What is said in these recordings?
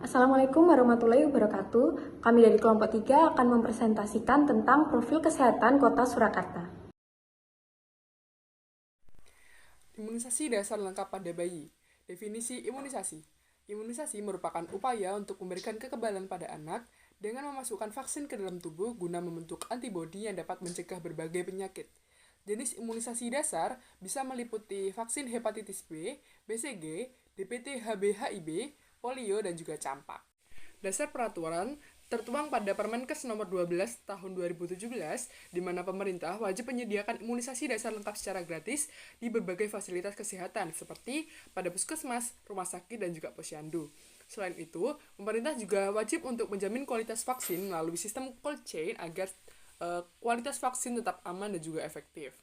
Assalamualaikum warahmatullahi wabarakatuh. Kami dari kelompok 3 akan mempresentasikan tentang profil kesehatan Kota Surakarta. Imunisasi dasar lengkap pada bayi. Definisi imunisasi. Imunisasi merupakan upaya untuk memberikan kekebalan pada anak dengan memasukkan vaksin ke dalam tubuh guna membentuk antibodi yang dapat mencegah berbagai penyakit. Jenis imunisasi dasar bisa meliputi vaksin hepatitis B, BCG, DPT HB/HIV, polio, dan juga campak. Dasar peraturan tertuang pada Permenkes nomor 12 tahun 2017, di mana pemerintah wajib menyediakan imunisasi dasar lengkap secara gratis di berbagai fasilitas kesehatan, seperti pada puskesmas, rumah sakit, dan juga posyandu. Selain itu, pemerintah juga wajib untuk menjamin kualitas vaksin melalui sistem cold chain agar kualitas vaksin tetap aman dan juga efektif.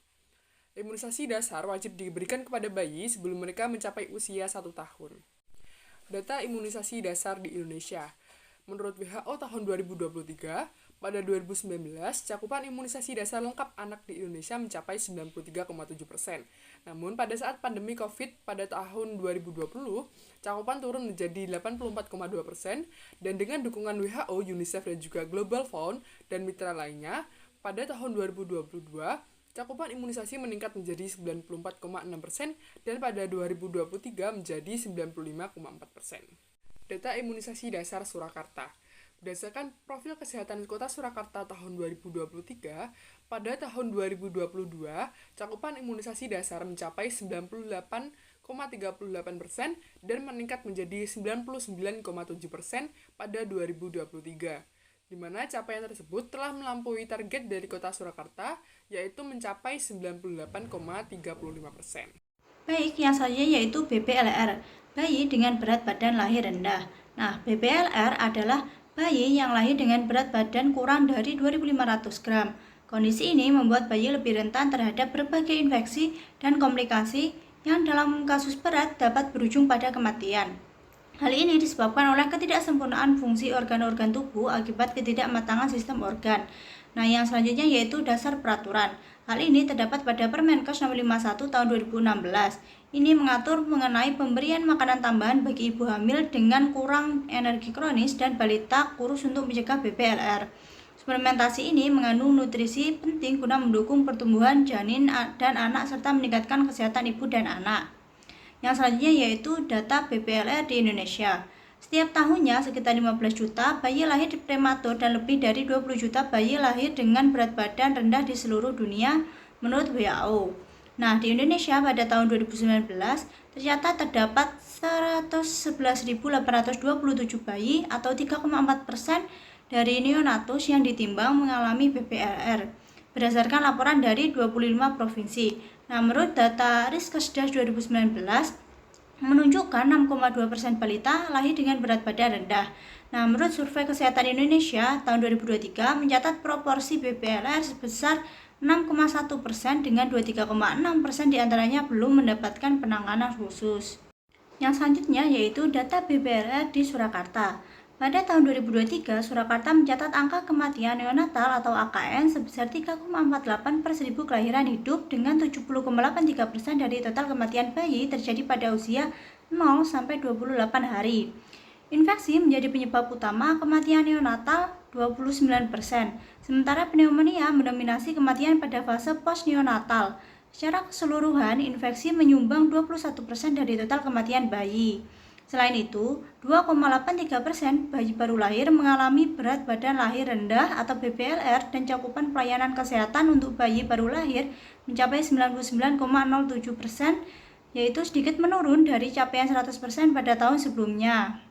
Imunisasi dasar wajib diberikan kepada bayi sebelum mereka mencapai usia 1 tahun. Data imunisasi dasar di Indonesia. Menurut WHO tahun 2023, pada 2019, cakupan imunisasi dasar lengkap anak di Indonesia mencapai 93,7%. Namun, pada saat pandemi COVID pada tahun 2020, cakupan turun menjadi 84,2%, dan dengan dukungan WHO, UNICEF, dan juga Global Fund, dan mitra lainnya, pada tahun 2022, cakupan imunisasi meningkat menjadi 94,6% dan pada 2023 menjadi 95,4%. Data imunisasi dasar Surakarta. Berdasarkan profil kesehatan Kota Surakarta tahun 2023, pada tahun 2022, cakupan imunisasi dasar mencapai 98,38% dan meningkat menjadi 99,7% pada 2023, di mana capaian tersebut telah melampaui target dari Kota Surakarta, yaitu mencapai 98,35%. Baik, yang selanjutnya yaitu BPLR, bayi dengan berat badan lahir rendah. Nah, BPLR adalah bayi yang lahir dengan berat badan kurang dari 2.500 gram. Kondisi ini membuat bayi lebih rentan terhadap berbagai infeksi dan komplikasi yang dalam kasus berat dapat berujung pada kematian. Hal ini disebabkan oleh ketidaksempurnaan fungsi organ-organ tubuh akibat ketidakmatangan sistem organ. Nah, yang selanjutnya yaitu dasar peraturan. Hal ini terdapat pada Permenkes nomor 51 tahun 2016. Ini mengatur mengenai pemberian makanan tambahan bagi ibu hamil dengan kurang energi kronis dan balita kurus untuk mencegah BPLR. Suplementasi ini mengandung nutrisi penting guna mendukung pertumbuhan janin dan anak serta meningkatkan kesehatan ibu dan anak. Yang selanjutnya yaitu data BPLR di Indonesia. Setiap tahunnya sekitar 15 juta bayi lahir prematur dan lebih dari 20 juta bayi lahir dengan berat badan rendah di seluruh dunia menurut WHO. Nah, di Indonesia pada tahun 2019 tercatat terdapat 111.827 bayi atau 3,4% dari neonatus yang ditimbang mengalami BPLR berdasarkan laporan dari 25 provinsi. Nah, menurut data Riskesdas 2019 menunjukkan 6,2% balita lahir dengan berat badan rendah. Nah, menurut Survei Kesehatan Indonesia tahun 2023 mencatat proporsi BPLR sebesar 6,1% dengan 23,6% diantaranya belum mendapatkan penanganan khusus. Yang selanjutnya yaitu data BPLR di Surakarta. Pada tahun 2023, Surakarta mencatat angka kematian neonatal atau AKN sebesar 3,48 per 1000 kelahiran hidup dengan 70,83% dari total kematian bayi terjadi pada usia 0 sampai 28 hari. Infeksi menjadi penyebab utama kematian neonatal 29%, sementara pneumonia mendominasi kematian pada fase post-neonatal. Secara keseluruhan, infeksi menyumbang 21% dari total kematian bayi. Selain itu, 2,83% bayi baru lahir mengalami berat badan lahir rendah atau BPLR dan cakupan pelayanan kesehatan untuk bayi baru lahir mencapai 99,07%, yaitu sedikit menurun dari capaian 100% pada tahun sebelumnya.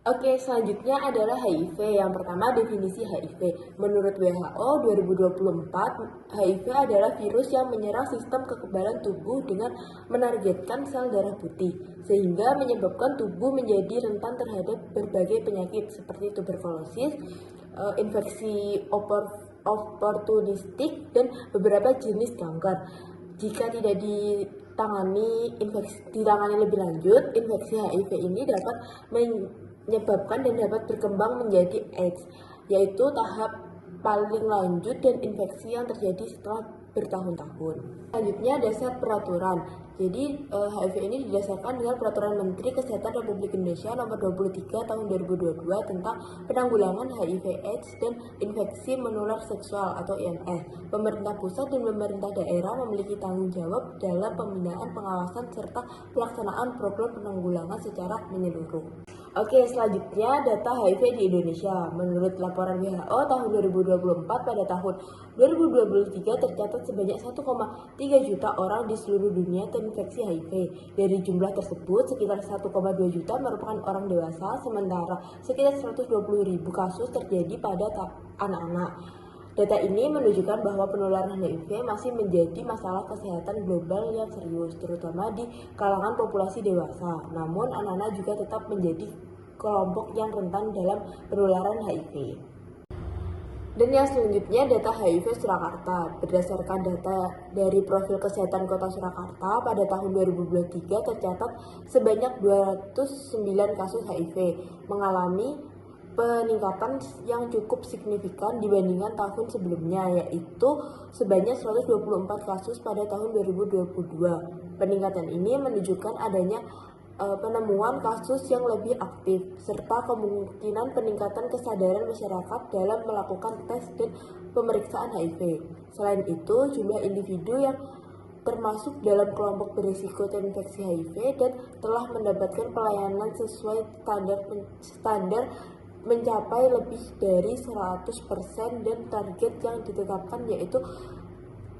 Oke, selanjutnya adalah HIV. Yang pertama, definisi HIV. Menurut WHO 2024, HIV adalah virus yang menyerang sistem kekebalan tubuh dengan menargetkan sel darah putih, sehingga menyebabkan tubuh menjadi rentan terhadap berbagai penyakit seperti tuberkulosis, infeksi oportunistik, dan beberapa jenis kanker. Jika tidak ditangani lebih lanjut, infeksi HIV ini dapat menyebabkan dan dapat berkembang menjadi AIDS, yaitu tahap paling lanjut dan infeksi yang terjadi setelah bertahun-tahun. Selanjutnya dasar peraturan. Jadi HIV ini didasarkan dengan Peraturan Menteri Kesehatan Republik Indonesia Nomor 23 Tahun 2022 tentang penanggulangan HIV/AIDS dan infeksi menular seksual atau IMS. Pemerintah pusat dan pemerintah daerah memiliki tanggung jawab dalam pembinaan, pengawasan, serta pelaksanaan program penanggulangan secara menyeluruh. Oke, selanjutnya data HIV di Indonesia. Menurut laporan WHO tahun 2024, pada tahun 2023 tercatat sebanyak 1,3 juta orang di seluruh dunia terinfeksi HIV. Dari jumlah tersebut, sekitar 1,2 juta merupakan orang dewasa, sementara sekitar 120.000 kasus terjadi pada anak-anak. Data ini menunjukkan bahwa penularan HIV masih menjadi masalah kesehatan global yang serius, terutama di kalangan populasi dewasa. Namun, anak-anak juga tetap menjadi kelompok yang rentan dalam penularan HIV. Dan yang selanjutnya data HIV Surakarta. Berdasarkan data dari Profil Kesehatan Kota Surakarta, pada tahun 2023 tercatat sebanyak 209 kasus HIV, mengalami peningkatan yang cukup signifikan dibandingkan tahun sebelumnya, yaitu sebanyak 124 kasus pada tahun 2022. Peningkatan ini menunjukkan adanya penemuan kasus yang lebih aktif, serta kemungkinan peningkatan kesadaran masyarakat dalam melakukan tes dan pemeriksaan HIV. Selain itu, jumlah individu yang termasuk dalam kelompok berisiko terinfeksi HIV dan telah mendapatkan pelayanan sesuai standar mencapai lebih dari 100% dan target yang ditetapkan yaitu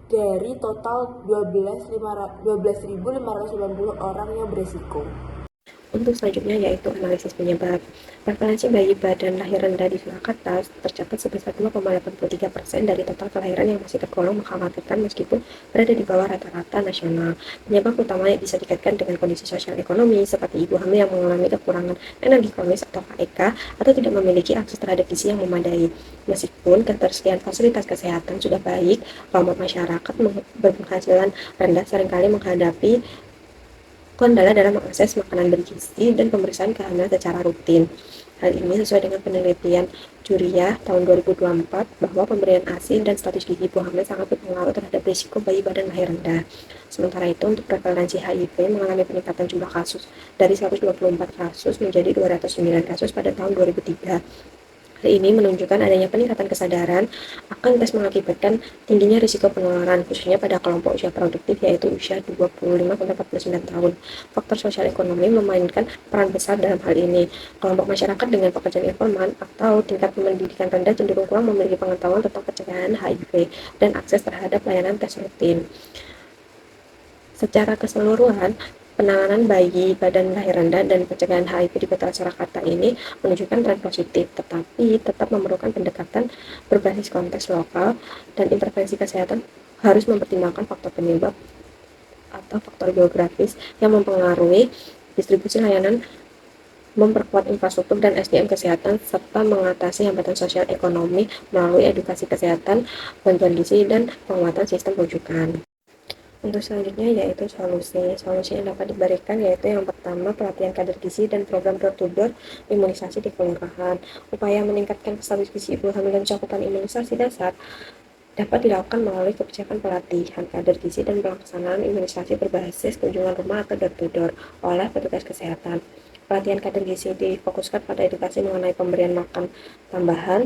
dari total 12.590 orang yang berisiko. Untuk selanjutnya yaitu analisis penyebab. Prevalensi bayi badan lahir rendah di Surakarta tercatat sebesar 2,83% dari total kelahiran yang masih tergolong mengkhawatirkan meskipun berada di bawah rata-rata nasional. Penyebab utamanya bisa dikaitkan dengan kondisi sosial ekonomi seperti ibu hamil yang mengalami kekurangan energi kronis atau KEK atau tidak memiliki akses terhadap gizi yang memadai. Meskipun ketersediaan fasilitas kesehatan sudah baik, kelompok masyarakat berpenghasilan rendah seringkali menghadapi kendala dalam mengakses makanan bergizi dan pemeriksaan kehamilan secara rutin. Hal ini sesuai dengan penelitian Juriah tahun 2024 bahwa pemberian ASI dan status gizi ibu hamil sangat berpengaruh terhadap risiko bayi badan lahir rendah. Sementara itu, untuk prevalensi HIV mengalami peningkatan jumlah kasus dari 124 kasus menjadi 209 kasus pada tahun 2003. Hal ini menunjukkan adanya peningkatan kesadaran akan tes mengakibatkan tingginya risiko penularan, khususnya pada kelompok usia produktif yaitu usia 25-49 tahun. Faktor sosial ekonomi memainkan peran besar dalam hal ini. Kelompok masyarakat dengan pekerjaan informal atau tingkat pendidikan rendah cenderung kurang memiliki pengetahuan tentang pencegahan HIV dan akses terhadap layanan tes rutin. Secara keseluruhan, penanganan bayi badan lahir rendah dan pencegahan HIV di Kota Surakarta ini menunjukkan tren positif, tetapi tetap memerlukan pendekatan berbasis konteks lokal dan intervensi kesehatan harus mempertimbangkan faktor penyebab atau faktor geografis yang mempengaruhi distribusi layanan, memperkuat infrastruktur dan SDM kesehatan, serta mengatasi hambatan sosial ekonomi melalui edukasi kesehatan, bantuan gizi, dan penguatan sistem rujukan. Untuk selanjutnya yaitu solusi yang dapat diberikan yaitu yang pertama pelatihan kader gizi dan program door-to-door imunisasi di kelurahan. Upaya meningkatkan status gizi ibu hamil dan cakupan imunisasi dasar dapat dilakukan melalui kebijakan pelatihan kader gizi dan pelaksanaan imunisasi berbasis kunjungan rumah atau door-to-door oleh petugas kesehatan. Pelatihan kader gizi difokuskan pada edukasi mengenai pemberian makan tambahan,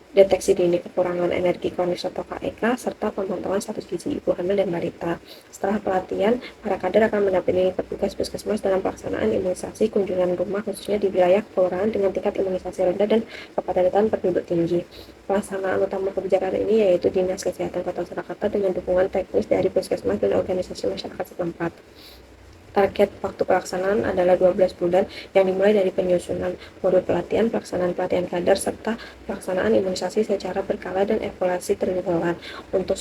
deteksi dini kekurangan energi kronis atau KEK, serta pemantauan status gizi ibu hamil dan balita. Setelah pelatihan, para kader akan mendampingi petugas puskesmas dalam pelaksanaan imunisasi kunjungan rumah khususnya di wilayah kelurahan dengan tingkat imunisasi rendah dan kepadatan penduduk tinggi. Pelaksanaan utama kebijakan ini yaitu Dinas Kesehatan Kota Surakarta dengan dukungan teknis dari puskesmas dan organisasi masyarakat setempat. Target waktu pelaksanaan adalah 12 bulan yang dimulai dari penyusunan modul pelatihan, pelaksanaan pelatihan kader, serta pelaksanaan imunisasi secara berkala dan evaluasi triwulan. Untuk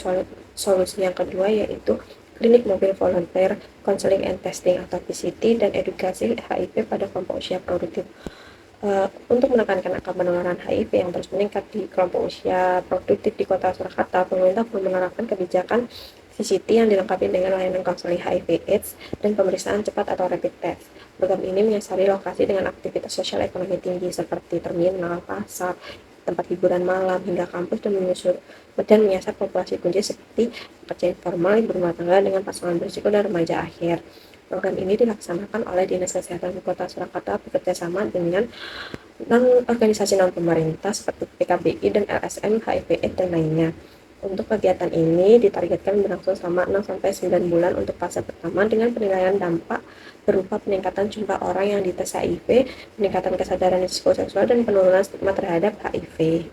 solusi yang kedua yaitu klinik mobil volunteer, counseling and testing atau PCT, dan edukasi HIV pada kelompok usia produktif. Untuk menekankan angka penularan HIV yang terus meningkat di kelompok usia produktif di Kota Surakarta, pemerintah perlu menerapkan kebijakan VCT yang dilengkapi dengan layanan konseling HIV/AIDS dan pemeriksaan cepat atau rapid test. Program ini menyasari lokasi dengan aktivitas sosial ekonomi tinggi seperti terminal, pasar, tempat hiburan malam, hingga kampus dan menyasar populasi kunci seperti pekerja informal, ibu rumah tangga dengan pasangan berisiko dan remaja akhir. Program ini dilaksanakan oleh Dinas Kesehatan Kota Surakarta bekerjasama dengan organisasi non-pemerintah seperti PKBI dan LSM, HIV/AIDS, dan lainnya. Untuk kegiatan ini ditargetkan berlangsung selama 6-9 bulan untuk fase pertama dengan penilaian dampak berupa peningkatan jumlah orang yang dites HIV, peningkatan kesadaran risiko seksual, dan penurunan stigma terhadap HIV.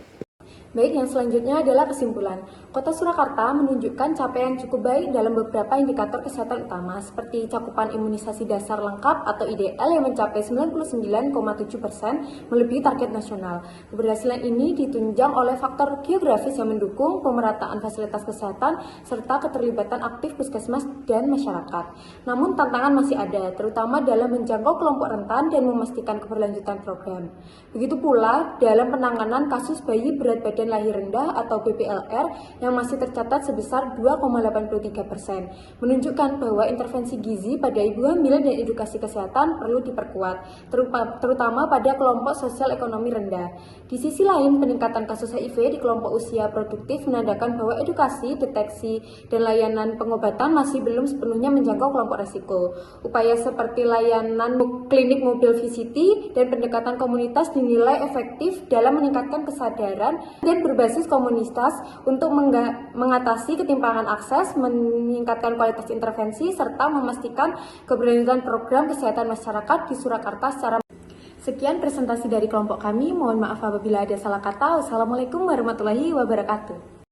Baik, yang selanjutnya adalah kesimpulan. Kota Surakarta menunjukkan capaian cukup baik dalam beberapa indikator kesehatan utama, seperti cakupan imunisasi dasar lengkap atau IDL yang mencapai 99,7%, melebihi target nasional. Keberhasilan ini ditunjang oleh faktor geografis yang mendukung pemerataan fasilitas kesehatan, serta keterlibatan aktif puskesmas dan masyarakat. Namun tantangan masih ada, terutama dalam menjangkau kelompok rentan dan memastikan keberlanjutan program. Begitu pula dalam penanganan kasus bayi berat badan lahir rendah atau BPLR yang masih tercatat sebesar 2,83%, menunjukkan bahwa intervensi gizi pada ibu hamil dan edukasi kesehatan perlu diperkuat, terutama pada kelompok sosial ekonomi rendah. Di sisi lain, peningkatan kasus HIV di kelompok usia produktif menandakan bahwa edukasi, deteksi, dan layanan pengobatan masih belum sepenuhnya menjangkau kelompok resiko. Upaya seperti layanan klinik mobil VCT dan pendekatan komunitas dinilai efektif dalam meningkatkan kesadaran dan berbasis komunitas untuk mengatasi ketimpangan akses, meningkatkan kualitas intervensi, serta memastikan keberlanjutan program kesehatan masyarakat di Surakarta secara. Sekian presentasi dari kelompok kami. Mohon maaf apabila ada salah kata. Wassalamualaikum warahmatullahi wabarakatuh.